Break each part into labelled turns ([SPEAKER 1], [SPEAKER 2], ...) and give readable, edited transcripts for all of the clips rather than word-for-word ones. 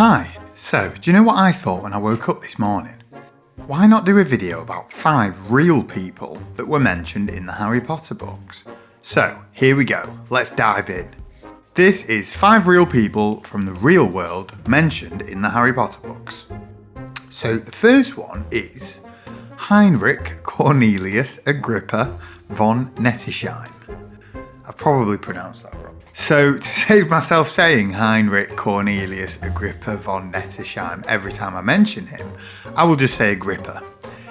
[SPEAKER 1] Hi, so do you know what I thought when I woke up this morning? Why not do a video about 5 real people that were mentioned in the Harry Potter books? So here we go, let's dive in. This is 5 real people from the real world mentioned in the Harry Potter books. So the first one is Hinrich Cornelius Agrippa von Nettesheim. I've probably pronounced that wrong. So to save myself saying Hinrich Cornelius Agrippa von Nettesheim every time I mention him, I will just say Agrippa.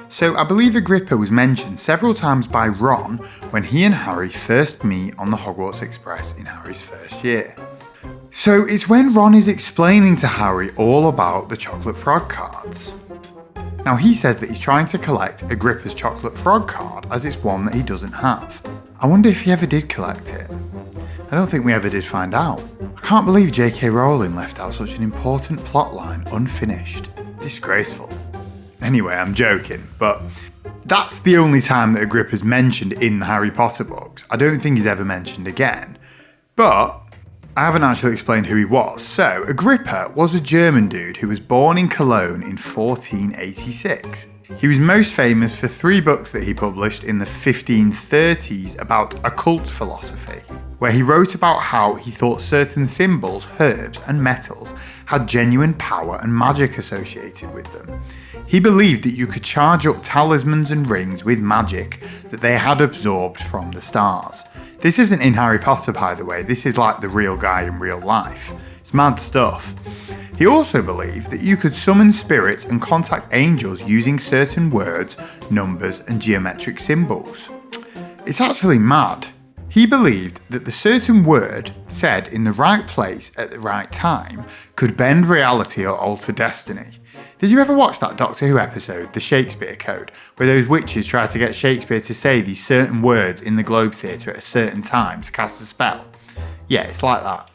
[SPEAKER 1] So I believe Agrippa was mentioned several times by Ron when he and Harry first meet on the Hogwarts Express in Harry's first year. So it's when Ron is explaining to Harry all about the chocolate frog cards. Now he says that he's trying to collect Agrippa's chocolate frog card as it's one that he doesn't have. I wonder if he ever did collect it. I don't think we ever did find out. I can't believe J.K. Rowling left out such an important plotline unfinished. Disgraceful. Anyway, I'm joking, but that's the only time that Agrippa's mentioned in the Harry Potter books. I don't think he's ever mentioned again. But I haven't actually explained who he was. So, Agrippa was a German dude who was born in Cologne in 1486. He was most famous for 3 books that he published in the 1530s about occult philosophy, where he wrote about how he thought certain symbols, herbs, and metals had genuine power and magic associated with them. He believed that you could charge up talismans and rings with magic that they had absorbed from the stars. This isn't in Harry Potter, by the way, this is like the real guy in real life. It's mad stuff. He also believed that you could summon spirits and contact angels using certain words, numbers, and geometric symbols. It's actually mad. He believed that the certain word said in the right place at the right time could bend reality or alter destiny. Did you ever watch that Doctor Who episode, The Shakespeare Code, where those witches tried to get Shakespeare to say these certain words in the Globe Theatre at a certain time to cast a spell? Yeah, it's like that.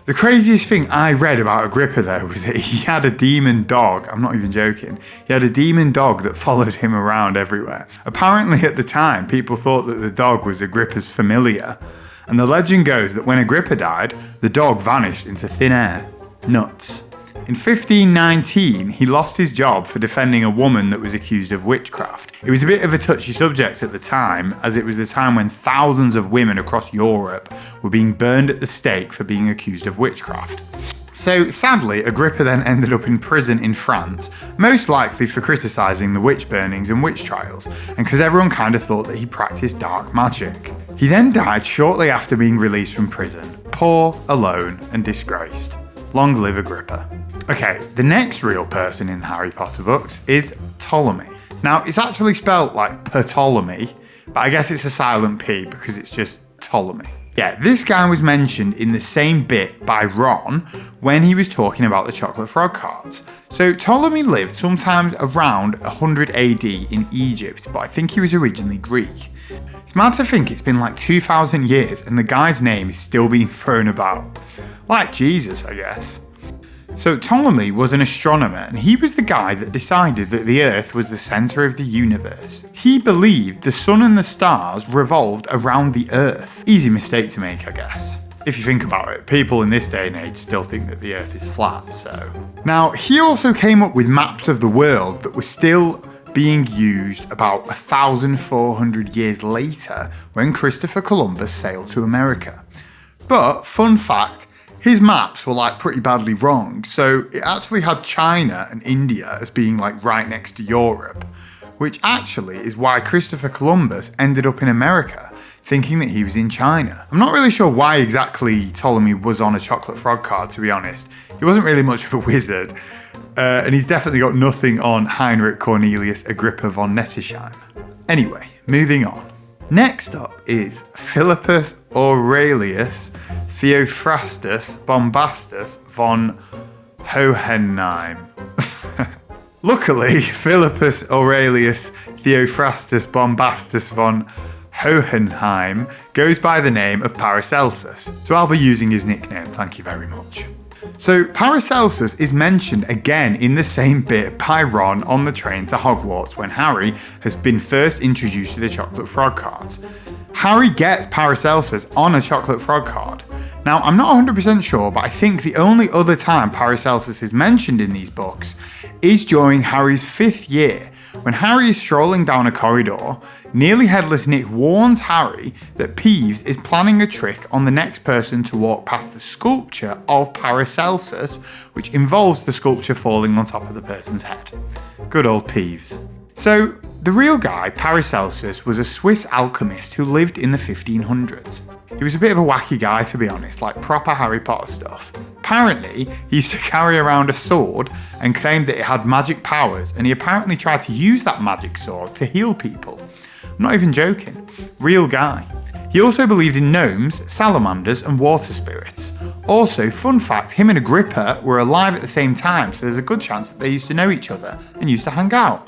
[SPEAKER 1] The craziest thing I read about Agrippa though was that he had a demon dog. I'm not even joking. He had a demon dog that followed him around everywhere. Apparently at the time, people thought that the dog was Agrippa's familiar. And the legend goes that when Agrippa died, the dog vanished into thin air. Nuts. In 1519, he lost his job for defending a woman that was accused of witchcraft. It was a bit of a touchy subject at the time, as it was the time when thousands of women across Europe were being burned at the stake for being accused of witchcraft. So sadly, Agrippa then ended up in prison in France, most likely for criticising the witch burnings and witch trials, and because everyone kind of thought that he practiced dark magic. He then died shortly after being released from prison, poor, alone, and disgraced. Long live Agrippa. Okay, the next real person in the Harry Potter books is Ptolemy. Now, it's actually spelled like Ptolemy, but I guess it's a silent P because it's just Ptolemy. Yeah, this guy was mentioned in the same bit by Ron when he was talking about the chocolate frog cards. So Ptolemy lived sometime around 100 AD in Egypt, but I think he was originally Greek. It's mad to think it's been like 2,000 years and the guy's name is still being thrown about. Like Jesus, I guess. So Ptolemy was an astronomer and he was the guy that decided that the Earth was the centre of the universe. He believed the sun and the stars revolved around the Earth. Easy mistake to make, I guess. If you think about it, people in this day and age still think that the Earth is flat, so. Now, he also came up with maps of the world that were still being used about 1,400 years later when Christopher Columbus sailed to America. But, fun fact, his maps were like pretty badly wrong, so it actually had China and India as being like right next to Europe, which actually is why Christopher Columbus ended up in America thinking that he was in China. I'm not really sure why exactly Ptolemy was on a chocolate frog card, to be honest. He wasn't really much of a wizard, and he's definitely got nothing on Hinrich Cornelius Agrippa von Nettesheim. Anyway, moving on. Next up is Philippus Aurelius Theophrastus Bombastus von Hohenheim. Luckily, Philippus Aurelius Theophrastus Bombastus von Hohenheim goes by the name of Paracelsus, so I'll be using his nickname, thank you very much. So Paracelsus is mentioned again in the same bit by Ron on the train to Hogwarts when Harry has been first introduced to the chocolate frog cards. Harry gets Paracelsus on a chocolate frog card. Now, I'm not 100% sure, but I think the only other time Paracelsus is mentioned in these books is during Harry's 5th year, when Harry is strolling down a corridor. Nearly Headless Nick warns Harry that Peeves is planning a trick on the next person to walk past the sculpture of Paracelsus, which involves the sculpture falling on top of the person's head. Good old Peeves. So, the real guy, Paracelsus, was a Swiss alchemist who lived in the 1500s. He was a bit of a wacky guy, to be honest, like proper Harry Potter stuff. Apparently, he used to carry around a sword and claimed that it had magic powers, and he apparently tried to use that magic sword to heal people. I'm not even joking. Real guy. He also believed in gnomes, salamanders, and water spirits. Also, fun fact, him and Agrippa were alive at the same time, so there's a good chance that they used to know each other and used to hang out.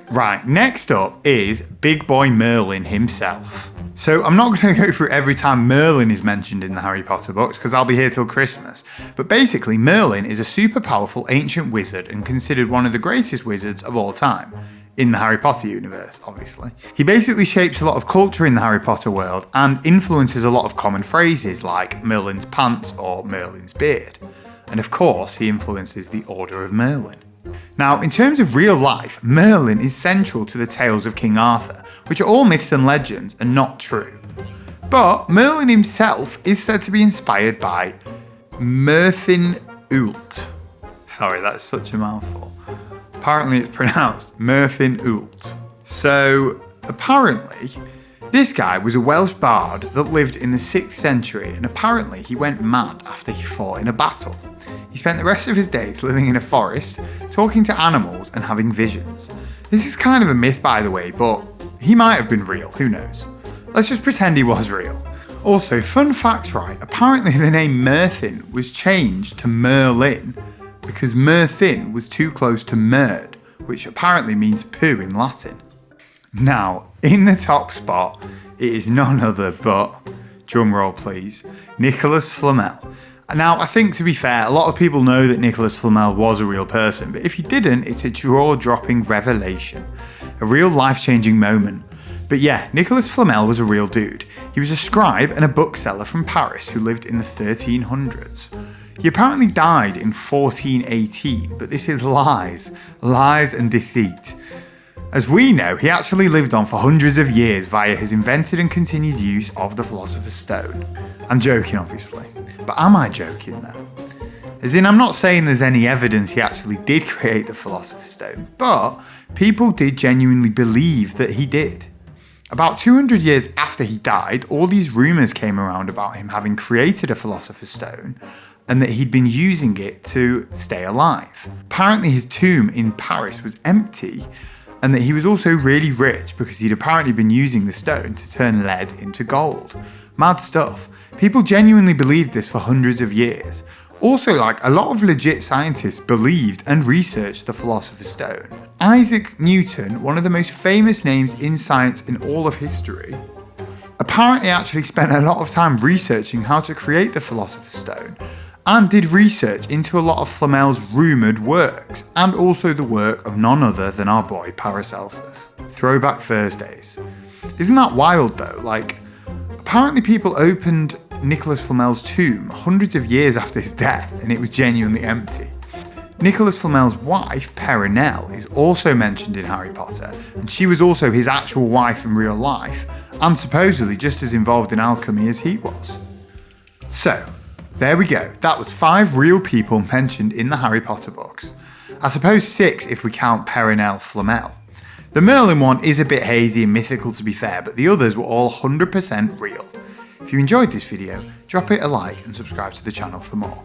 [SPEAKER 1] Right, next up is Big Boy Merlin himself. So I'm not going to go through every time Merlin is mentioned in the Harry Potter books because I'll be here till Christmas. But basically, Merlin is a super powerful ancient wizard and considered one of the greatest wizards of all time. In the Harry Potter universe, obviously. He basically shapes a lot of culture in the Harry Potter world and influences a lot of common phrases like Merlin's pants or Merlin's beard. And of course, he influences the Order of Merlin. Now, in terms of real life, Merlin is central to the tales of King Arthur, which are all myths and legends and not true. But Merlin himself is said to be inspired by Merlin Ult. Sorry, that's such a mouthful. Apparently it's pronounced Merlin Ult. So, apparently, this guy was a Welsh bard that lived in the 6th century, and apparently he went mad after he fought in a battle. He spent the rest of his days living in a forest, talking to animals and having visions. This is kind of a myth, by the way, but he might have been real, who knows. Let's just pretend he was real. Also, fun fact, right, apparently the name Merlin was changed to Merlin because Merlin was too close to merd, which apparently means poo in Latin. Now, in the top spot, it is none other but, drumroll please, Nicholas Flamel. Now, I think to be fair, a lot of people know that Nicholas Flamel was a real person, but if you didn't, it's a jaw-dropping revelation. A real life-changing moment. But yeah, Nicholas Flamel was a real dude. He was a scribe and a bookseller from Paris who lived in the 1300s. He apparently died in 1418, but this is lies and deceit. As we know, he actually lived on for hundreds of years via his invented and continued use of the Philosopher's Stone. I'm joking, obviously. But am I joking, though? As in, I'm not saying there's any evidence he actually did create the Philosopher's Stone, but people did genuinely believe that he did. About 200 years after he died, all these rumours came around about him having created a Philosopher's Stone and that he'd been using it to stay alive. Apparently his tomb in Paris was empty, and that he was also really rich because he'd apparently been using the stone to turn lead into gold. Mad stuff. People genuinely believed this for hundreds of years. Also, like, a lot of legit scientists believed and researched the Philosopher's Stone. Isaac Newton, one of the most famous names in science in all of history, apparently actually spent a lot of time researching how to create the Philosopher's Stone, and did research into a lot of Flamel's rumoured works, and also the work of none other than our boy Paracelsus. Throwback Thursdays. Isn't that wild though? Like, apparently people opened Nicholas Flamel's tomb hundreds of years after his death, and it was genuinely empty. Nicholas Flamel's wife, Perenelle, is also mentioned in Harry Potter, and she was also his actual wife in real life, and supposedly just as involved in alchemy as he was. So, there we go, that was 5 real people mentioned in the Harry Potter books. I suppose 6 if we count Perenelle Flamel. The Merlin one is a bit hazy and mythical to be fair, but the others were all 100% real. If you enjoyed this video, drop it a like and subscribe to the channel for more.